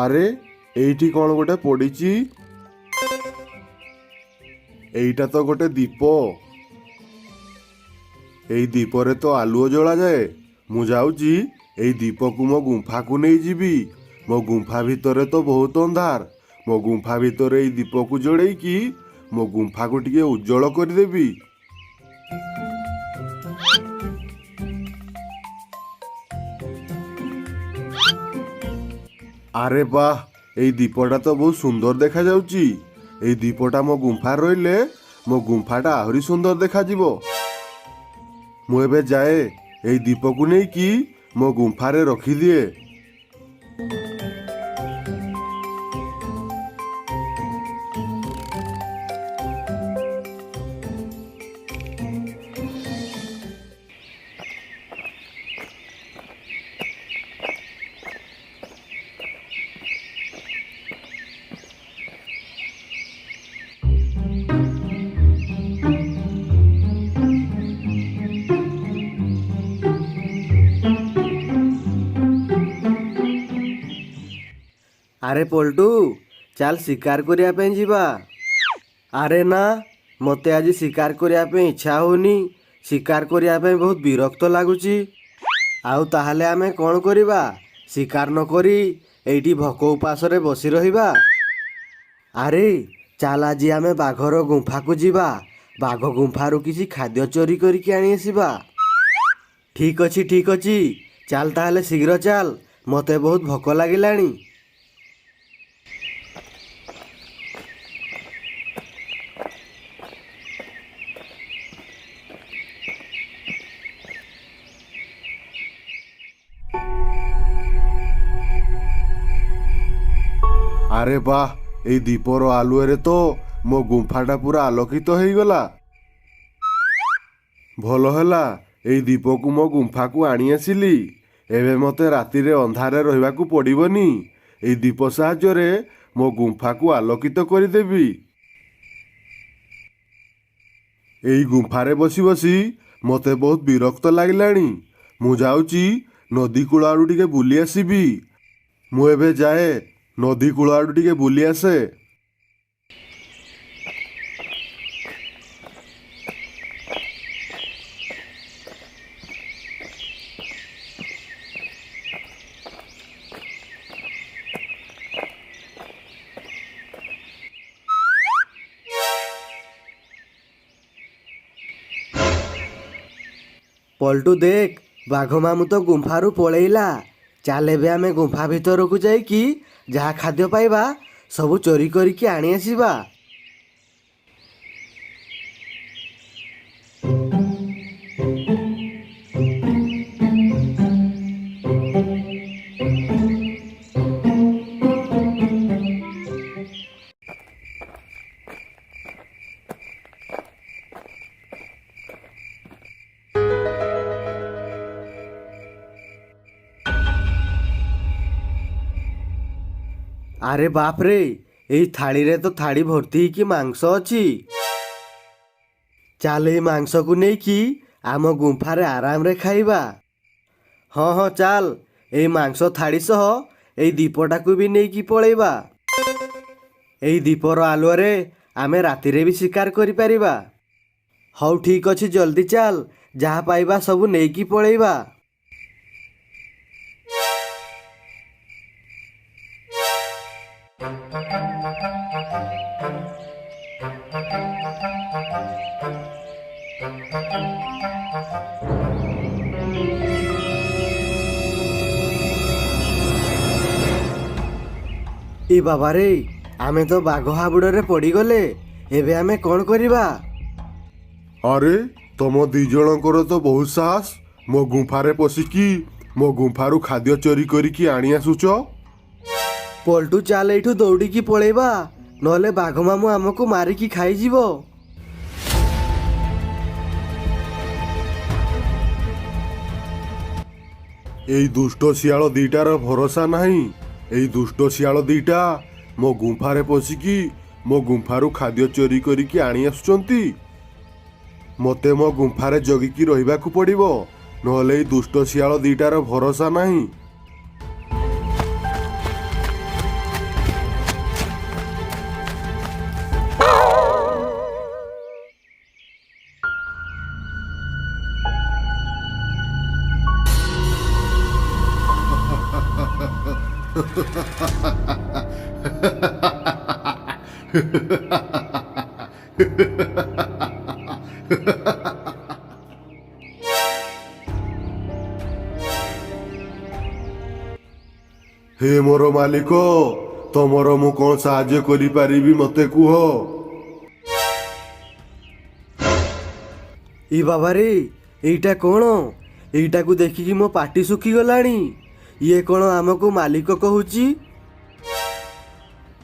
আরে এইটি কଣ গোটে পড়িছি? এইটা তো গোটে দীপ। এই ଦୀପରେ ତ ଆଲୁଅ ଜଳାଯାଏ। ମୁଁ ଯାଉଛି ଏଇ ଦୀପକୁ ମୋ ଗୁମ୍ଫାକୁ ନେଇଯିବି। ମୋ ଗୁମ୍ଫା ଭିତରେ ତ ବହୁତ ଅନ୍ଧାର। ମୋ ଗୁମ୍ଫା ଭିତରେ ଏଇ ଦୀପକୁ ଜଳେଇକି ମୋ ଗୁମ୍ଫାକୁ ଟିକେ ଉଜ୍ଜଳ କରିଦେବି। ଆରେ ବାଃ, ଏଇ ଦୀପଟା ତ ବହୁତ ସୁନ୍ଦର ଦେଖାଯାଉଛି। ଏଇ ଦୀପଟା ମୋ ଗୁମ୍ଫାରେ ରହିଲେ ମୋ ଗୁମ୍ଫାଟା ଆହୁରି ସୁନ୍ଦର ଦେଖାଯିବ। ମୁଁ ଏବେ ଯାଏ ଏଇ ଦୀପକୁ ନେଇକି ମୋ ଗୁମ୍ଫାରେ ରଖିଦିଏ। ଆରେ ପଲ୍ଟୁ, ଚାଲ ଶିକାର କରିବା ପାଇଁ ଯିବା। ଆରେ ନା, ମୋତେ ଆଜି ଶିକାର କରିବା ପାଇଁ ଇଚ୍ଛା ହେଉନି। ଶିକାର କରିବା ପାଇଁ ବହୁତ ବିରକ୍ତ ଲାଗୁଛି। ଆଉ ତାହେଲେ ଆମେ କ'ଣ କରିବା? ଶିକାର ନ କରି ଏଇଠି ଭୋକ ଉପାସରେ ବସି ରହିବା। ଆରେ ଚାଲ ଆଜି ଆମେ ବାଘର ଗୁମ୍ଫାକୁ ଯିବା। ବାଘ ଗୁମ୍ଫାରୁ କିଛି ଖାଦ୍ୟ ଚୋରି କରିକି ଆଣି ଆସିବା। ଠିକ୍ ଅଛି ଠିକ୍ ଅଛି, ଚାଲ ତାହେଲେ ଶୀଘ୍ର ଚାଲ, ମୋତେ ବହୁତ ଭୋକ ଲାଗିଲାଣି। ଆରେ ବାଃ, ଏଇ ଦୀପର ଆଲୁଅରେ ତ ମୋ ଗୁମ୍ଫାଟା ପୁରା ଆଲୋକିତ ହେଇଗଲା। ଭଲ ହେଲା, ଏଇ ଦୀପକୁ ମୋ ଗୁମ୍ଫାକୁ ଆଣି ଆସିଲି। ଏବେ ମୋତେ ରାତିରେ ଅନ୍ଧାରରେ ରହିବାକୁ ପଡ଼ିବନି। ଏଇ ଦୀପ ସାହାଯ୍ୟରେ ମୋ ଗୁମ୍ଫାକୁ ଆଲୋକିତ କରିଦେବି। ଏଇ ଗୁମ୍ଫାରେ ବସି ବସି ମୋତେ ବହୁତ ବିରକ୍ତ ଲାଗିଲାଣି। ମୁଁ ଯାଉଛି ନଦୀ କୂଳ ଆଡ଼ୁ ଟିକେ ବୁଲି ଆସିବି। ମୁଁ ଏବେ ଯାଏ ନଦୀ କୂଳ ଆଡ଼ୁ ଟିକେ ବୁଲି ଆସେ। ପଲ୍ଟୁ ଦେଖ, ବାଘ ମାମୁଁ ତ ଗୁମ୍ଫାରୁ ପଳେଇଲା। ଚାଲ ଏବେ ଆମେ ଗୁମ୍ଫା ଭିତରକୁ ଯାଇକି ଯାହା ଖାଦ୍ୟ ପାଇବା ସବୁ ଚୋରି କରିକି ଆଣି ଆସିବା। ଆରେ ବାପରେ, ଏଇ ଥାଳିରେ ତ ଥାଳି ଭର୍ତ୍ତି ହେଇକି ମାଂସ ଅଛି। ଚାଲ ଏଇ ମାଂସକୁ ନେଇକି ଆମ ଗୁମ୍ଫାରେ ଆରାମରେ ଖାଇବା। ହଁ ହଁ ଚାଲ, ଏଇ ମାଂସ ଥାଳି ସହ ଏଇ ଦୀପଟାକୁ ବି ନେଇକି ପଳେଇବା। ଏଇ ଦୀପର ଆଲୁଅରେ ଆମେ ରାତିରେ ବି ଶିକାର କରିପାରିବା। ହଉ ଠିକ୍ ଅଛି, ଜଲ୍ଦି ଚାଲ, ଯାହା ପାଇବା ସବୁ ନେଇକି ପଳେଇବା। ଏ ବାବାରେ, ଆମେ ତ ବାଘ ହାବୁଡ଼ରେ ପଡ଼ିଗଲେ। ଏବେ ଆମେ କ'ଣ କରିବା? ଆରେ ତମ ଦି ଜଣଙ୍କର ତ ବହୁତ ସାହସ। ମୋ ଗୁମ୍ଫାରେ ପଶିକି ମୋ ଗୁମ୍ଫାରୁ ଖାଦ୍ୟ ଚୋରି କରିକି ଆଣି ଆସୁଛ? ପଲ୍ଟୁ ଚାଲ ଏଇଠୁ ଦୌଡ଼ିକି ପଳେଇବା, ନହେଲେ ବାଘ ମାମୁଁ ଆମକୁ ମାରିକି ଖାଇଯିବ। ଏଇ ଦୁଷ୍ଟ ଶିଆଳ ଦିଟାର ଭରସା ନାହିଁ। ଏଇ ଦୁଷ୍ଟ ଶିଆଳ ଦିଟା ମୋ ଗୁମ୍ଫାରେ ପଶିକି ମୋ ଗୁମ୍ଫାରୁ ଖାଦ୍ୟ ଚୋରି କରିକି ଆଣି ଆସୁଛନ୍ତି। ମୋତେ ମୋ ଗୁମ୍ଫାରେ ଜଗିକି ରହିବାକୁ ପଡ଼ିବ, ନହେଲେ ଏଇ ଦୁଷ୍ଟ ଶିଆଳ ଦିଟାର ଭରସା ନାହିଁ। ହେ ମୋର ମାଲିକ, ତମର ମୁଁ କ'ଣ ସାହାଯ୍ୟ କରିପାରିବି ମୋତେ କୁହ? ଇ ବାବାରେ, ଏଇଟା କ'ଣ? ଏଇଟାକୁ ଦେଖିକି ମୋ ପାଟି ଶୁଖିଗଲାଣି। ଇଏ କ'ଣ ଆମକୁ ମାଲିକ କହୁଛି?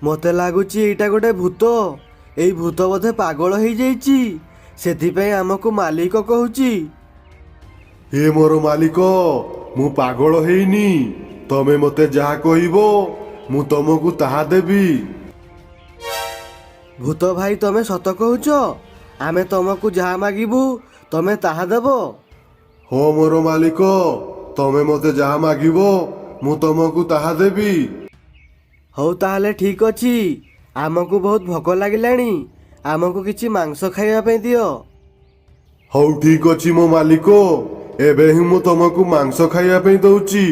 ମୋତେ ଲାଗୁଛି ଏଇଟା ଗୋଟେ ଭୂତ। ଏଇ ଭୂତ ବୋଧେ ପାଗଳ ହେଇଯାଇଛି, ସେଥିପାଇଁ ଆମକୁ ମାଲିକ କହୁଛି। ହେ ମୋର ମାଲିକ, ମୁଁ ପାଗଳ ହେଇନି। ତମେ ମୋତେ ଯାହା କହିବ ମୁଁ ତମକୁ ତାହା ଦେବି। ଭୂତ ଭାଇ, ତମେ ସତ କହୁଛ? ଆମେ ତମକୁ ଯାହା ମାଗିବୁ ତମେ ତାହା ଦେବ? ହଁ ମୋର ମାଲିକ, ତମେ ମୋତେ ଯାହା ମାଗିବ ମୁଁ ତମକୁ ତାହା ଦେବି। ହଉ ତାହେଲେ ଠିକ୍ ଅଛି। ଆମକୁ ବହୁତ ଭୋକ ଲାଗିଲାଣି, ଆମକୁ କିଛି ମାଂସ ଖାଇବା ପାଇଁ ଦିଅ। ହଉ ଠିକ୍ ଅଛି ମୋ ମାଲିକ, ଏବେ ହିଁ ମୁଁ ତମକୁ ମାଂସ ଖାଇବା ପାଇଁ ଦଉଛି।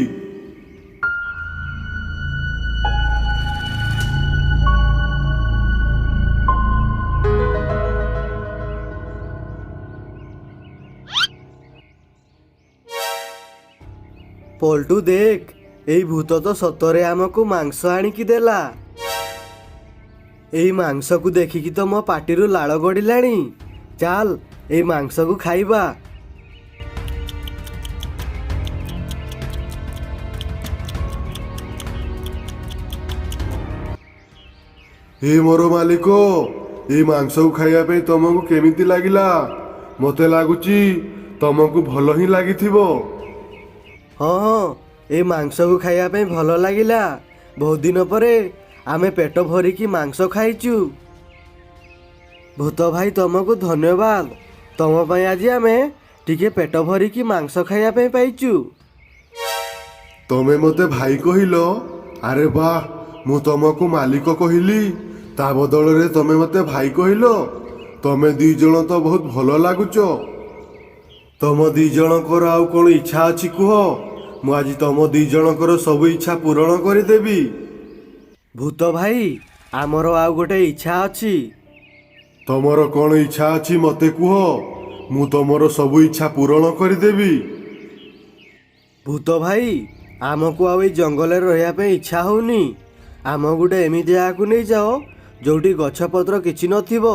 ପଲ୍ଟୁ ଦେଖ, ଏଇ ଭୂତ ତ ସତରେ ଆମକୁ ମାଂସ ଆଣିକି ଦେଲା। ଏଇ ମାଂସକୁ ଦେଖିକି ତ ମୋ ପାଟିରୁ ଲାଳ ଗଡ଼ିଲାଣି। ଚାଲ ଏଇ ମାଂସକୁ ଖାଇବା। ହେ ମୋର ମାଲିକ, ଏଇ ମାଂସକୁ ଖାଇବା ପାଇଁ ତମକୁ କେମିତି ଲାଗିଲା? ମୋତେ ଲାଗୁଛି ତମକୁ ଭଲ ହିଁ ଲାଗିଥିବ। ହଁ ହଁ, ଏଇ ମାଂସକୁ ଖାଇବା ପାଇଁ ଭଲ ଲାଗିଲା। ବହୁତ ଦିନ ପରେ ଆମେ ପେଟ ଭରିକି ମାଂସ ଖାଇଛୁ। ଭୂତ ଭାଇ, ତମକୁ ଧନ୍ୟବାଦ। ତମ ପାଇଁ ଆଜି ଆମେ ଟିକେ ପେଟ ଭରିକି ମାଂସ ଖାଇବା ପାଇଁ ପାଇଛୁ। ତମେ ମୋତେ ଭାଇ କହିଲ? ଆରେ ବାଃ, ମୁଁ ତମକୁ ମାଲିକ କହିଲି, ତା ବଦଳରେ ତମେ ମୋତେ ଭାଇ କହିଲ। ତମେ ଦି ଜଣ ତ ବହୁତ ଭଲ ଲାଗୁଛ। ତମ ଦି ଜଣଙ୍କର ଆଉ କ'ଣ ଇଚ୍ଛା ଅଛି କୁହ? ମୁଁ ଆଜି ତମ ଦି ଜଣଙ୍କର ସବୁ ଇଚ୍ଛା ପୂରଣ କରିଦେବି। ଭୂତ ଭାଇ, ଆମର ଆଉ ଗୋଟେ ଇଚ୍ଛା ଅଛି। ତମର କ'ଣ ଇଚ୍ଛା ଅଛି ମୋତେ କୁହ, ମୁଁ ତମର ସବୁ ଇଚ୍ଛା ପୂରଣ କରିଦେବି। ଭୂତ ଭାଇ, ଆମକୁ ଆଉ ଏଇ ଜଙ୍ଗଲରେ ରହିବା ପାଇଁ ଇଚ୍ଛା ହଉନି। ଆମକୁ ଗୋଟେ ଏମିତି ଜାଗାକୁ ନେଇଯାଅ ଯୋଉଠି ଗଛପତ୍ର କିଛି ନଥିବ।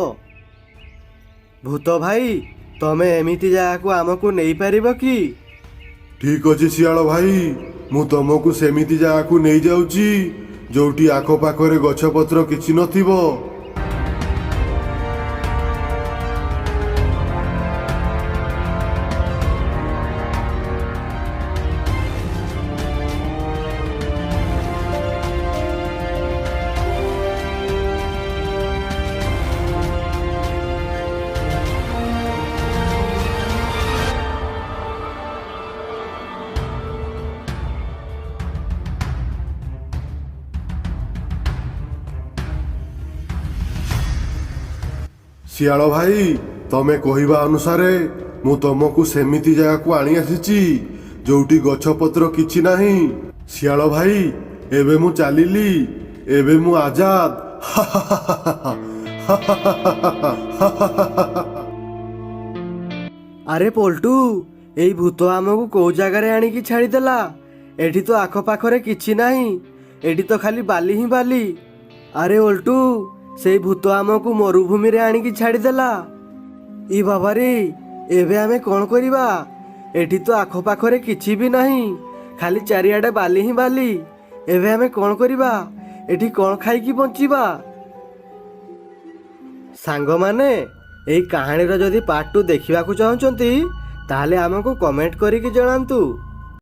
ଭୂତ ଭାଇ, ତମେ ଏମିତି ଜାଗାକୁ ଆମକୁ ନେଇପାରିବ କି? ଠିକ୍ ଅଛି ଶିଆଳ ଭାଇ, ମୁଁ ତମକୁ ସେମିତି ଜାଗାକୁ ନେଇଯାଉଛି ଯୋଉଠି ଆଖପାଖରେ ଗଛପତ୍ର କିଛି ନଥିବ। ଶିଆଳ ଭାଇ, ତମେ କହିବା ଅନୁସାରେ ମୁଁ ତମକୁ ସେମିତି ଜାଗାକୁ ଆଣି ଆସିଛି ଯୋଉଠି ଗଛପତ୍ର କିଛି ନାହିଁ। ଶିଆଳ ଭାଇ, ଏବେ ମୁଁ ଚାଲିଲି, ଏବେ ମୁଁ ଆଜାଦ। ଆରେ ପଲ୍ଟୁ, ଏଇ ଭୂତ ଆମକୁ କୋଉ ଜାଗାରେ ଆଣିକି ଛାଡ଼ିଦେଲା? ଏଠି ତ ଆଖପାଖରେ କିଛି ନାହିଁ, ଏଠି ତ ଖାଲି ବାଲି ହିଁ ବାଲି। ଆରେ ଓଲ୍ଟୁ, ସେଇ ଭୂତ ଆମକୁ ମରୁଭୂମିରେ ଆଣିକି ଛାଡ଼ିଦେଲା। ଇ ବାବାରେ, ଏବେ ଆମେ କ'ଣ କରିବା? ଏଠି ତ ଆଖପାଖରେ କିଛି ବି ନାହିଁ, ଖାଲି ଚାରିଆଡ଼େ ବାଲି ହିଁ ବାଲି। ଏବେ ଆମେ କ'ଣ କରିବା? ଏଠି କ'ଣ ଖାଇକି ବଞ୍ଚିବା? ସାଙ୍ଗମାନେ, ଏଇ କାହାଣୀର ଯଦି ପାର୍ଟ 2 ଦେଖିବାକୁ ଚାହୁଁଛନ୍ତି ତାହେଲେ ଆମକୁ କମେଣ୍ଟ କରିକି ଜଣାନ୍ତୁ।